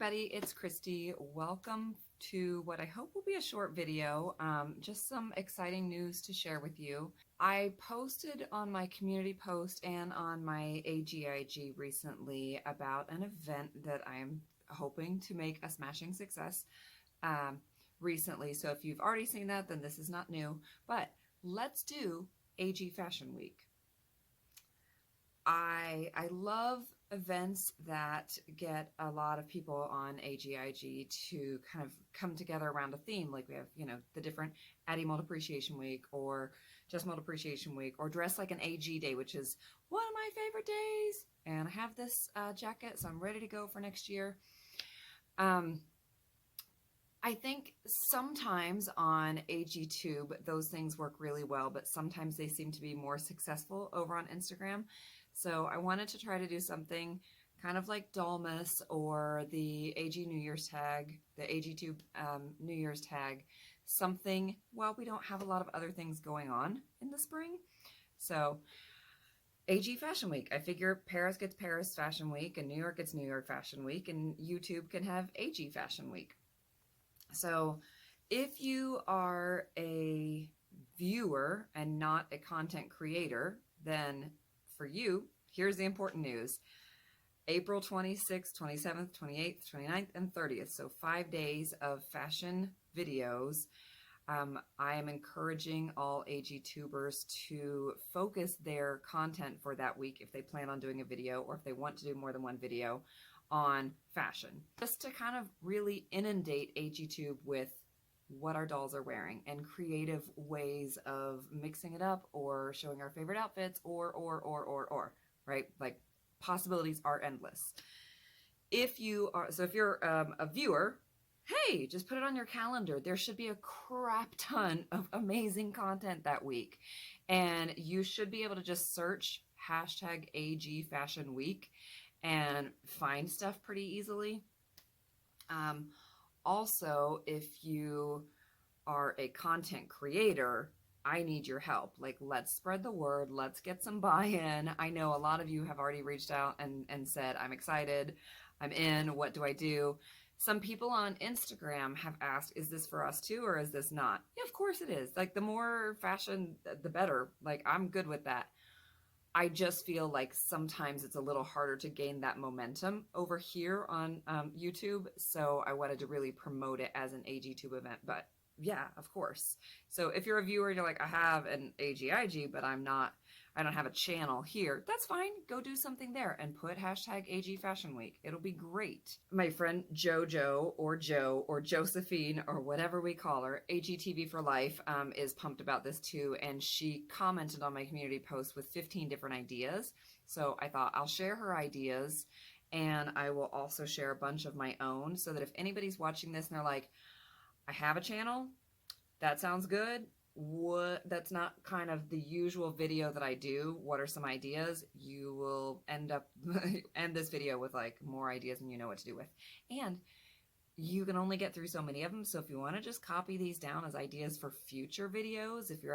everybody, it's Kristie. Welcome to what I hope will be a short video, just some exciting news to share with you. I posted on my community post and on my AGIG recently about an event that I'm hoping to make a smashing success recently. So if you've already seen that, then this is not new, but let's do AG Fashion Week. I love events that get a lot of people on AGIG to kind of come together around a theme. Like we have, the different Addie Mold Appreciation Week or Just Mold Appreciation Week or Dress Like an AG Day, which is one of my favorite days. And I have this jacket, so I'm ready to go for next year. I think sometimes on agtube, those things work really well, but sometimes they seem to be more successful over on Instagram. So I wanted to try to do something kind of like Dollmas or the AG New Year's tag, the agtube New Year's tag, something, well, we don't have a lot of other things going on in the spring. So AG Fashion Week, I figure Paris gets Paris Fashion Week and New York gets New York Fashion Week, and YouTube can have AG Fashion Week. So if you are a viewer and not a content creator, then for you, here's the important news. April 26th, 27th, 28th, 29th, and 30th, so 5 days of fashion videos. I am encouraging all AGTubers to focus their content for that week if they plan on doing a video or if they want to do more than one video on fashion, just to kind of really inundate AGTube with what our dolls are wearing and creative ways of mixing it up or showing our favorite outfits or, right? Like possibilities are endless. If you're a viewer, hey, just put it on your calendar. There should be a crap ton of amazing content that week. And you should be able to just search hashtag AG Fashion Week and find stuff pretty easily. Also, if you are a content creator, I need your help. Like, let's spread the word. Let's get some buy-in. I know a lot of you have already reached out and said, I'm excited. I'm in. What do I do? Some people on Instagram have asked, is this for us too, or is this not? Yeah, of course it is. Like, the more fashion, the better. Like, I'm good with that. I just feel like sometimes it's a little harder to gain that momentum over here on YouTube. So I wanted to really promote it as an AGTube event, but yeah, of course. So if you're a viewer and you're like, I have an AGIG, but I don't have a channel here, that's fine. Go do something there and put hashtag AG Fashion Week. It'll be great. My friend Jojo or Joe or Josephine or whatever we call her, AGTV for Life, is pumped about this too. And she commented on my community post with 15 different ideas. So I thought I'll share her ideas, and I will also share a bunch of my own so that if anybody's watching this and they're like, I have a channel, that sounds good. That's not kind of the usual video that I do. What are some ideas? You will end this video with like more ideas than you know what to do with. And you can only get through so many of them. So if you want to just copy these down as ideas for future videos, if you're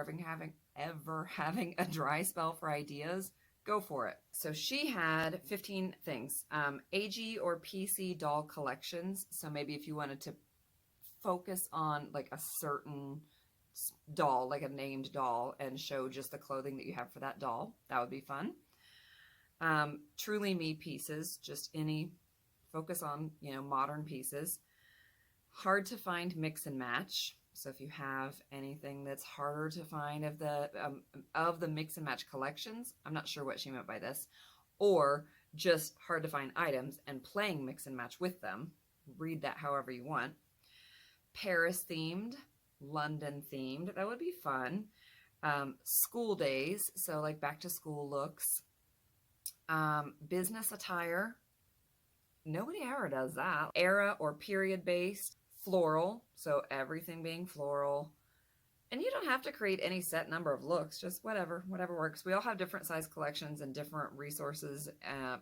ever having a dry spell for ideas, go for it. So she had 15 things, AG or PC doll collections. So maybe if you wanted to focus on like a certain doll, like a named doll, and show just the clothing that you have for that doll, that would be fun. Truly Me pieces, just any focus on, modern pieces. Hard to find mix and match. So if you have anything that's harder to find of the mix and match collections, I'm not sure what she meant by this, or just hard to find items and playing mix and match with them. Read that however you want. Paris themed, London themed, that would be fun. School days, so like back to school looks. Business attire, nobody ever does that. Era or period based. Floral, so everything being floral. And you don't have to create any set number of looks, just whatever works. We all have different size collections and different resources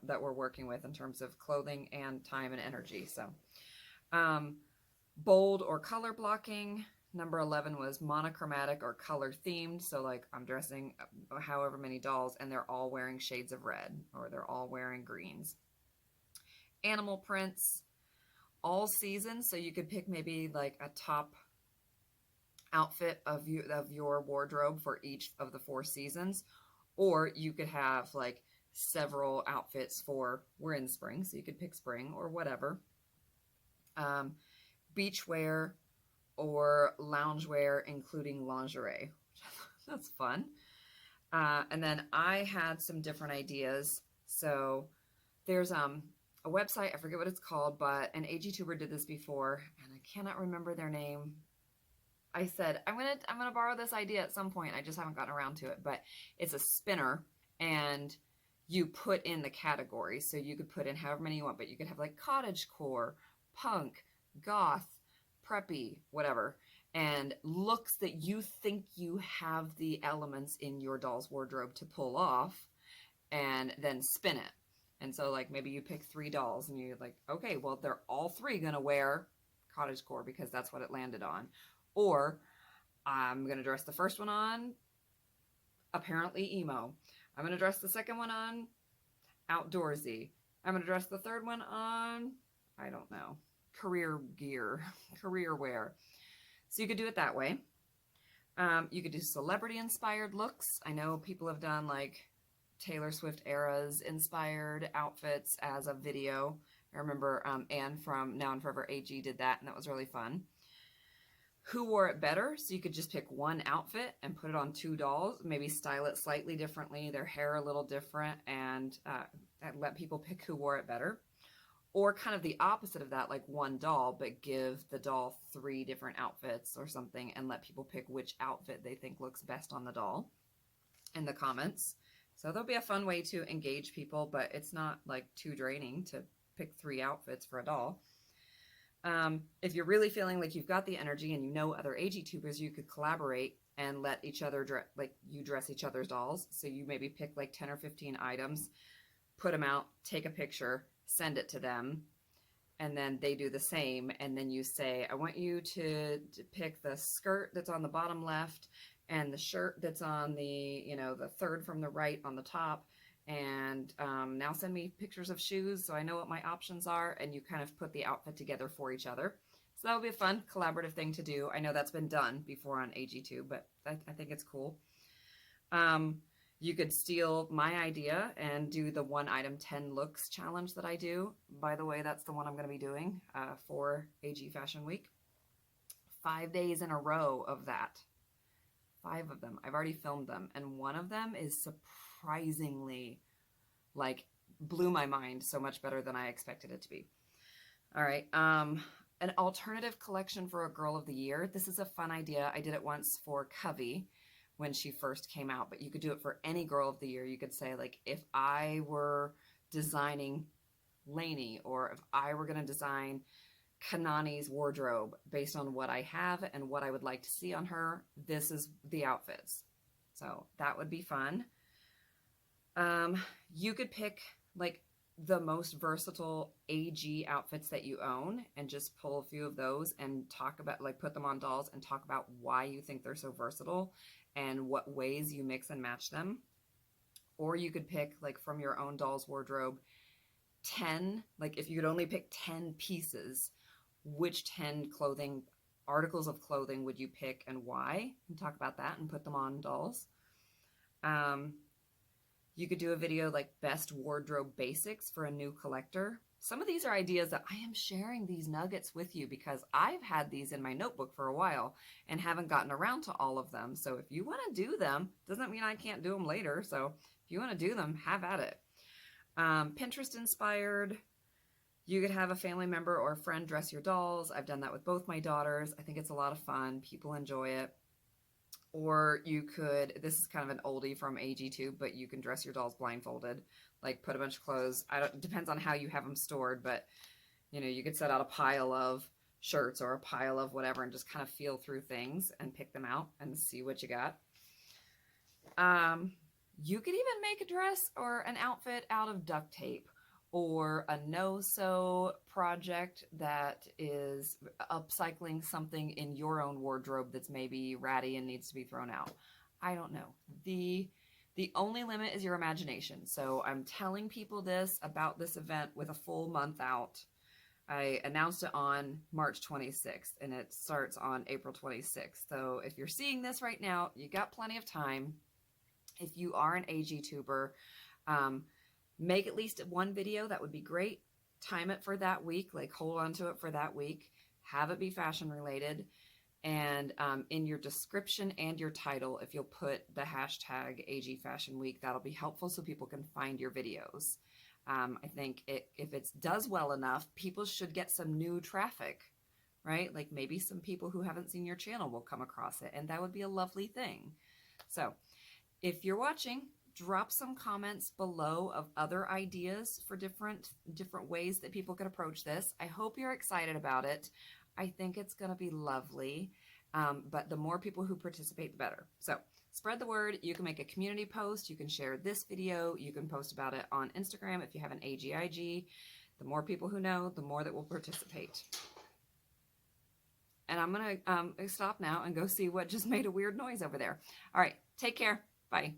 that we're working with in terms of clothing and time and energy. So bold or color blocking. Number 11 was monochromatic or color themed. So like I'm dressing however many dolls and they're all wearing shades of red or they're all wearing greens. Animal prints all seasons. So you could pick maybe like a top outfit of your wardrobe for each of the 4 seasons, or you could have like several outfits for, we're in spring, so you could pick spring or whatever. Beach wear or loungewear, including lingerie. That's fun. And then I had some different ideas. So there's a website, I forget what it's called, but an agtuber did this before, and I cannot remember their name. I said I'm gonna borrow this idea at some point. I just haven't gotten around to it, but it's a spinner, and you put in the categories. So you could put in however many you want, but you could have like cottagecore, punk, goth, preppy, whatever, and looks that you think you have the elements in your doll's wardrobe to pull off, and then spin it. And so like maybe you pick 3 dolls and you're like, okay, well, they're all 3 gonna wear cottagecore because that's what it landed on. Or I'm gonna dress the first one on apparently emo. I'm gonna dress the second one on outdoorsy. I'm gonna dress the third one on, I don't know, career gear, career wear. So you could do it that way. You could do celebrity inspired looks. I know people have done like Taylor Swift eras inspired outfits as a video. I remember Anne from Now and Forever AG did that, and that was really fun. Who wore it better? So you could just pick one outfit and put it on 2 dolls, maybe style it slightly differently, their hair a little different, and let people pick who wore it better. Or kind of the opposite of that, like 1 doll, but give the doll 3 different outfits or something and let people pick which outfit they think looks best on the doll in the comments. So there'll be a fun way to engage people, but it's not like too draining to pick 3 outfits for a doll. If you're really feeling like you've got the energy and you know other agtubers, you could collaborate and let each other dress each other's dolls. So you maybe pick like 10 or 15 items, put them out, take a picture, send it to them, and then they do the same. And then you say, I want you to pick the skirt that's on the bottom left and the shirt that's on the third from the right on the top. And now send me pictures of shoes so I know what my options are. And you kind of put the outfit together for each other. So that'll be a fun collaborative thing to do. I know that's been done before on AG2, but I think it's cool. You could steal my idea and do the 1 item 10 looks challenge that I do. By the way, that's the one I'm going to be doing for AG Fashion Week. 5 days in a row of that. 5 of them. I've already filmed them. And one of them is surprisingly, like, blew my mind so much better than I expected it to be. All right. An alternative collection for a girl of the year. This is a fun idea. I did it once for Covey when she first came out, but you could do it for any girl of the year. You could say, like, if I were designing Lainey, or if I were going to design Kanani's wardrobe based on what I have and what I would like to see on her, this is the outfits. So that would be fun. You could pick like the most versatile AG outfits that you own and just pull a few of those and talk about, like, put them on dolls and talk about why you think they're so versatile and what ways you mix and match them. Or you could pick, like, from your own doll's wardrobe, 10, like if you could only pick 10 pieces, which 10 articles of clothing would you pick and why, and talk about that and put them on dolls. You could do a video like best wardrobe basics for a new collector. Some of these are ideas that I am sharing these nuggets with you because I've had these in my notebook for a while and haven't gotten around to all of them. So if you want to do them, doesn't mean I can't do them later. So if you want to do them, have at it. Pinterest inspired. You could have a family member or a friend dress your dolls. I've done that with both my daughters. I think it's a lot of fun. People enjoy it. Or you could, this is kind of an oldie from AG2, but you can dress your dolls blindfolded. Like put a bunch of clothes. It depends on how you have them stored, but you could set out a pile of shirts or a pile of whatever and just kind of feel through things and pick them out and see what you got. You could even make a dress or an outfit out of duct tape, or a no-sew project that is upcycling something in your own wardrobe that's maybe ratty and needs to be thrown out. I don't know. The only limit is your imagination. So I'm telling people this about this event with a full month out. I announced it on March 26th, and it starts on April 26th. So if you're seeing this right now, you got plenty of time. If you are an agtuber, make at least one video. That would be great. Time it for that week, like hold on to it for that week. Have it be fashion related. And in your description and your title, if you'll put the hashtag AG Fashion Week, that'll be helpful so people can find your videos. I think if it does well enough, people should get some new traffic, right? Like maybe some people who haven't seen your channel will come across it, and that would be a lovely thing. So if you're watching, drop some comments below of other ideas for different ways that people could approach this. I hope you're excited about it. I think it's going to be lovely, but the more people who participate, the better. So spread the word. You can make a community post. You can share this video. You can post about it on Instagram if you have an AGIG. The more people who know, the more that will participate. And I'm going to stop now and go see what just made a weird noise over there. All right, take care. Bye.